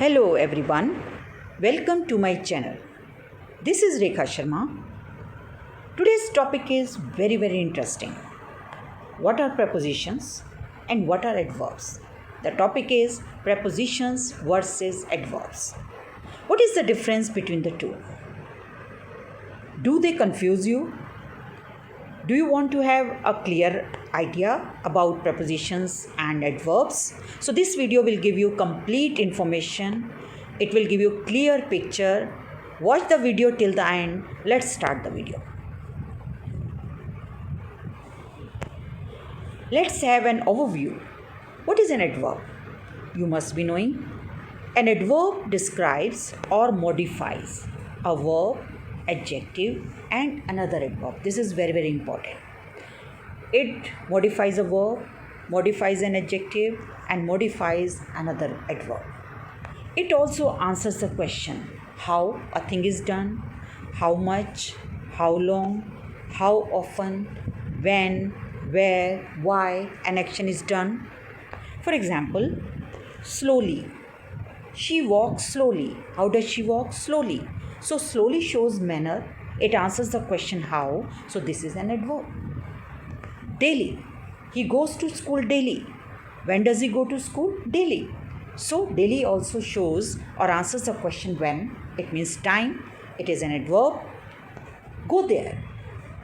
Hello everyone, welcome to my channel. This is Rekha Sharma. Today's topic is very interesting. What are prepositions and what are adverbs? The topic is prepositions versus adverbs. What is the difference between the two? Do they confuse you? Do you want to have a clear idea about prepositions and adverbs? So this video will give you complete information. It will give you clear picture. Watch the video till the end. Let's start the video. Let's have an overview. What is an adverb? You must be knowing. An adverb describes or modifies a verb, adjective and another adverb. This is very important. It modifies a verb, modifies an adjective and modifies another adverb. It also answers the question how a thing is done, how much, how long, how often, when, where, why an action is done. For example, slowly. She walks slowly. How does she walk? Slowly. So slowly shows manner. It answers the question how. So this is an adverb. Daily. He goes to school daily. When does he go to school? Daily. So daily also shows or answers the question when. It means time. It is an adverb. Go there.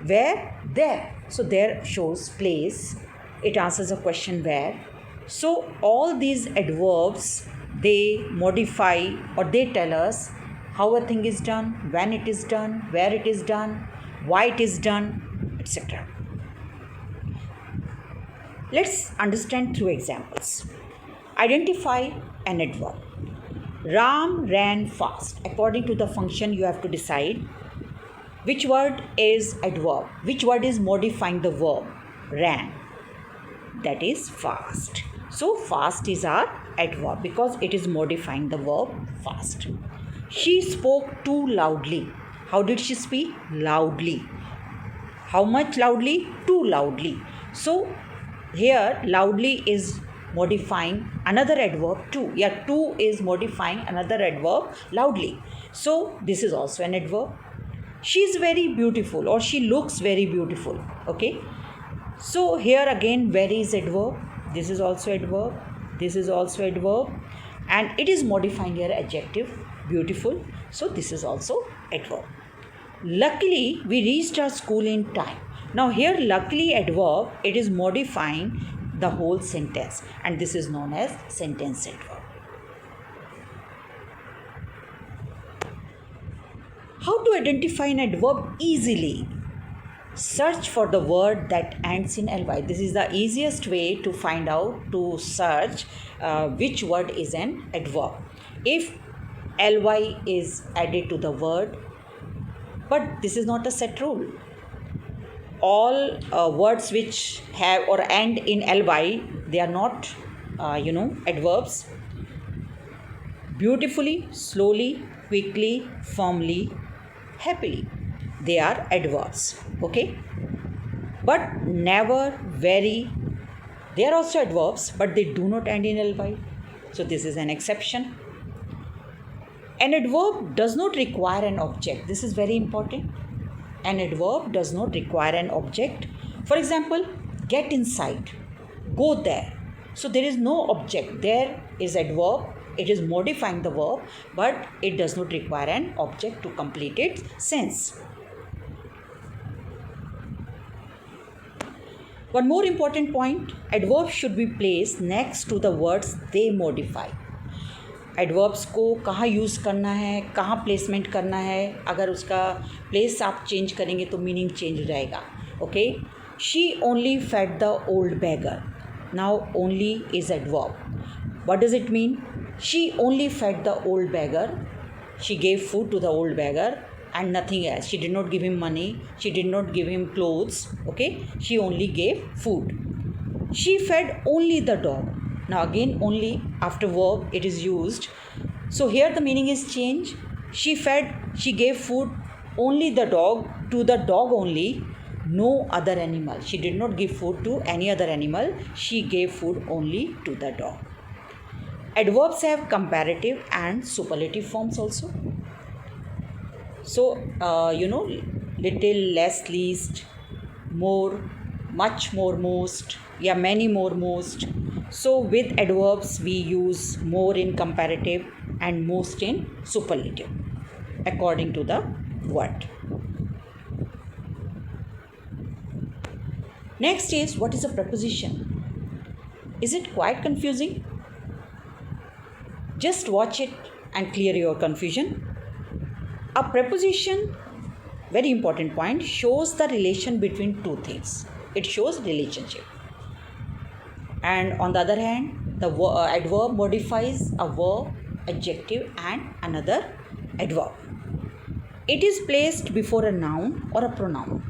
Where? There. So there shows place. It answers the question where. So all these adverbs, they modify or they tell us how a thing is done, when it is done, where it is done, why it is done, etc. Let's understand through examples. Identify an adverb. Ram ran fast. According to the function, you have to decide which word is adverb, which word is modifying the verb ran. That is fast. So fast is our adverb because it is modifying the verb fast. She spoke too loudly. How did she speak? Loudly. How much loudly? Too loudly. So here loudly is modifying another adverb too. Yeah, too is modifying another adverb loudly. So this is also an adverb. She is very beautiful or she looks very beautiful. Okay. So here again very is adverb. This is also adverb. This is also adverb. And it is modifying your adjective. Beautiful. So this is also adverb. Luckily, we reached our school in time. Now here luckily adverb, it is modifying the whole sentence and this is known as sentence adverb. How to identify an adverb easily? Search for the word that ends in ly. This is the easiest way to find out, to search which word is an adverb. If ly is added to the word, but this is not a set rule. All words which have or end in ly, they are not adverbs. Beautifully, slowly, quickly, firmly, happily, they are adverbs. Okay, but never, very, they are also adverbs, but they do not end in ly. So this is an exception. An adverb does not require an object. This is very important. An adverb does not require an object. For example, get inside, go there. So there is no object. There is adverb. It is modifying the verb, but it does not require an object to complete its sense. One more important point, adverbs should be placed next to the words they modify. Adverbs को कहाँ use करना है, कहाँ placement करना है. अगर उसका place आप चेंज करेंगे तो मीनिंग चेंज हो जाएगा. Okay, she only fed the old beggar. Now only is adverb. What does it mean? She only fed the old beggar. She gave food to the old beggar and nothing else. She did not give him money. She did not give him clothes. Okay, she only gave food. She fed only the dog. Now again only after verb it is used. So here the meaning is changed. She gave food only the dog, to the dog only, no other animal. She did not give food to any other animal. She gave food only to the dog. Adverbs have comparative and superlative forms also. So, little, less, least, more, much more, most, yeah, many more, most. So, with adverbs, we use more in comparative and most in superlative according to the word. Next is, what is a preposition? Is it quite confusing? Just watch it and clear your confusion. A preposition, very important point, shows the relation between two things. It shows relationship. And on the other hand, the adverb modifies a verb, adjective and another adverb. It is placed before a noun or a pronoun,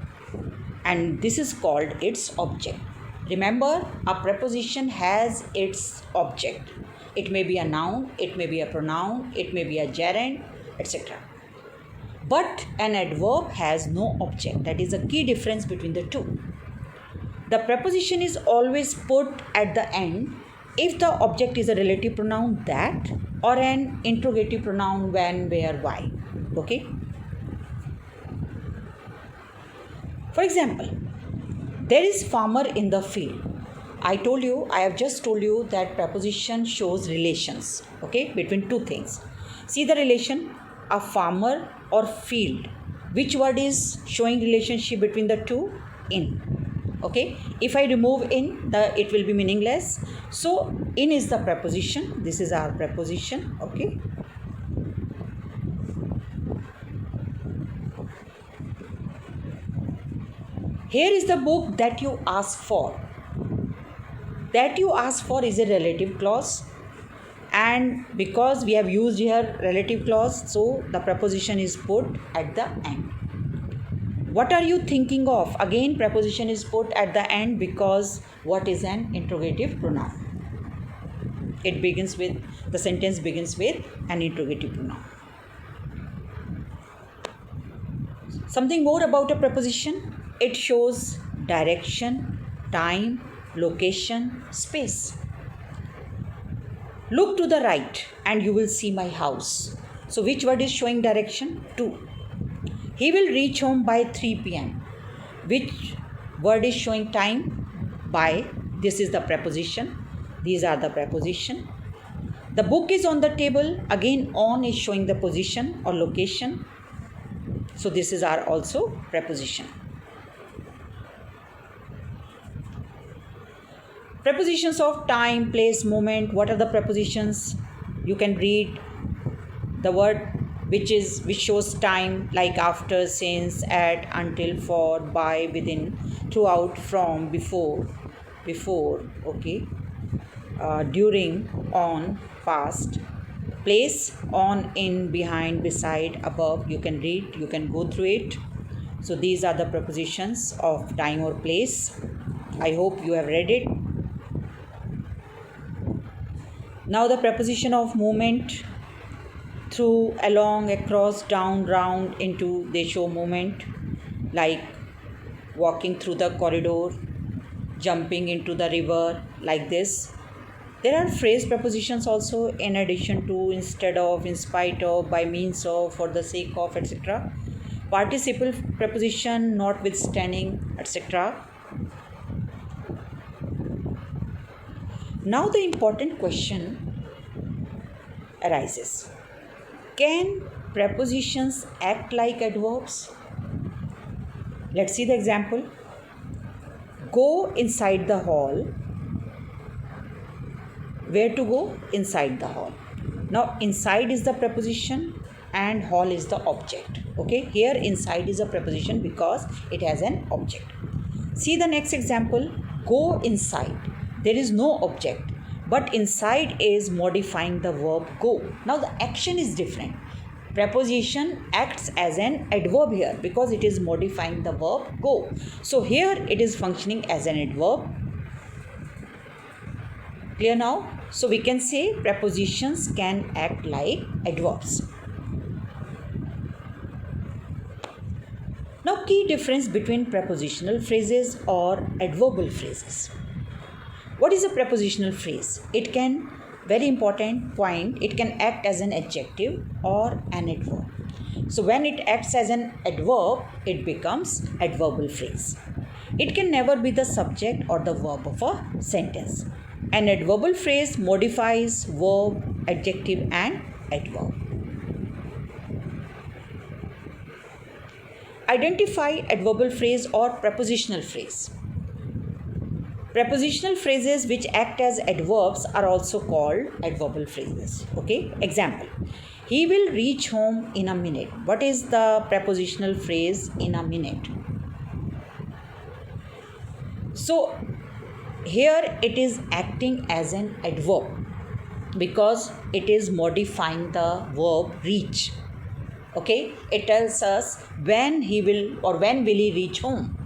and this is called its object. Remember, a preposition has its object. It may be a noun, it may be a pronoun, it may be a gerund, etc. But an adverb has no object. That is a key difference between the two. The preposition is always put at the end if the object is a relative pronoun that or an interrogative pronoun when, where, why. Okay? For example, there is farmer in the field. I have just told you that preposition shows relations, okay, between two things. See the relation, a farmer or field. Which word is showing relationship between the two? In. Okay, if I remove in, it will be meaningless. So in is the preposition. This is our preposition. Okay. Here is the book that you ask for. That you ask for is a relative clause, and because we have used here relative clause, so the preposition is put at the end. What are you thinking of? Again, preposition is put at the end because what is an interrogative pronoun? The sentence begins with an interrogative pronoun. Something more about a preposition. It shows direction, time, location, space. Look to the right and you will see my house. So which word is showing direction? To. He will reach home by 3 p.m. Which word is showing time? By. This is the preposition. These are the preposition. The book is on the table. Again, on is showing the position or location. So this is our also preposition. Prepositions of time, place, moment. What are the prepositions? You can read the word which shows time, like after, since, at, until, for, by, within, throughout, from, before, okay, during, on, past. Place, on, in, behind, beside, above. You can read, you can go through it. So these are the prepositions of time or place. I hope you have read it. Now the preposition of movement, through, along, across, down, round, into, they show movement, like walking through the corridor, jumping into the river, like this. There are phrase prepositions also, in addition to, instead of, in spite of, by means of, for the sake of, etc. Participle preposition, notwithstanding, etc. Now the important question arises. Can prepositions act like adverbs? Let's see the example. Go inside the hall. Where to go? Inside the hall. Now inside is the preposition and hall is the object. Okay, here inside is a preposition because it has an object. See the next example. Go inside. There is no object, but inside is modifying the verb go. Now the action is different. Preposition acts as an adverb here because it is modifying the verb go. So here it is functioning as an adverb. Clear now? So we can say prepositions can act like adverbs. Now key difference between prepositional phrases or adverbial phrases. What is a prepositional phrase? It can very important point, it can act as an adjective or an adverb. So when it acts as an adverb, it becomes adverbial phrase. It can never be the subject or the verb of a sentence. An adverbial phrase modifies verb, adjective and adverb. Identify adverbial phrase or prepositional phrase. Prepositional phrases which act as adverbs are also called adverbial phrases. Okay, example. He will reach home in a minute. What is the prepositional phrase in a minute? So here it is acting as an adverb because it is modifying the verb reach. Okay, it tells us when he will or when will he reach home.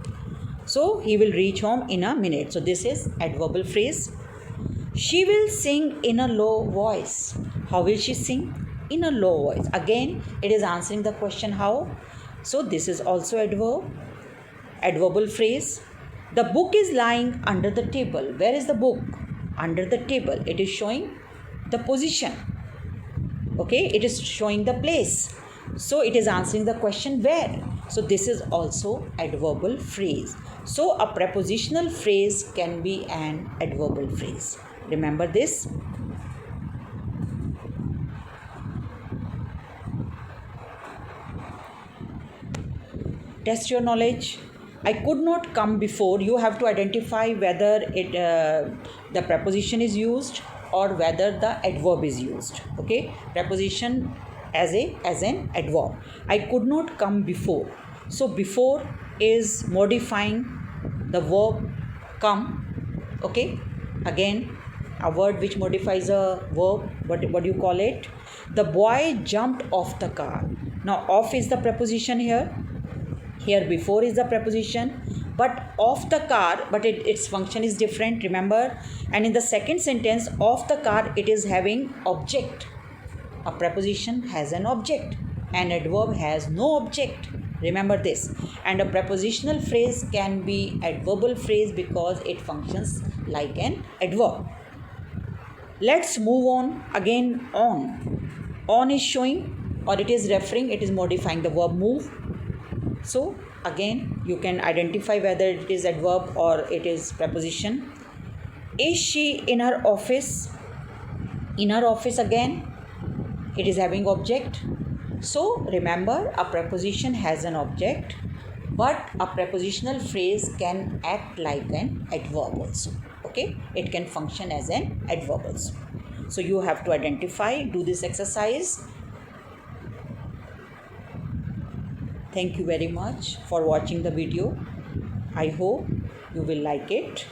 So he will reach home in a minute. So this is adverbial phrase. She will sing in a low voice. How will she sing? In a low voice. Again, it is answering the question how. So this is also adverbial phrase. The book is lying under the table. Where is the book? Under the table. It is showing the position. Okay, it is showing the place. So it is answering the question where. So this is also adverbial phrase. So a prepositional phrase can be an adverbial phrase. Remember this. Test your knowledge. I could not come before. You have to identify whether the preposition is used or whether the adverb is used. Okay, preposition as an adverb. I could not come before. So before is modifying the verb come. Okay, again a word which modifies a verb. What do you call it? The boy jumped off the car. Now off is the preposition here. Here before is the preposition, but off the car, but its function is different, remember. And in the second sentence, off the car, it is having object. A preposition has an object. An adverb has no object. Remember this. And a prepositional phrase can be adverbial phrase because it functions like an adverb. Let's move on. Again, on. On is showing or it is referring, it is modifying the verb move. So again you can identify whether it is adverb or it is preposition. Is she in her office? In her office, again it is having object. So remember, a preposition has an object, but a prepositional phrase can act like an adverb also. Okay, it can function as an adverb also. So you have to identify, do this exercise. Thank you very much for watching the video. I hope you will like it.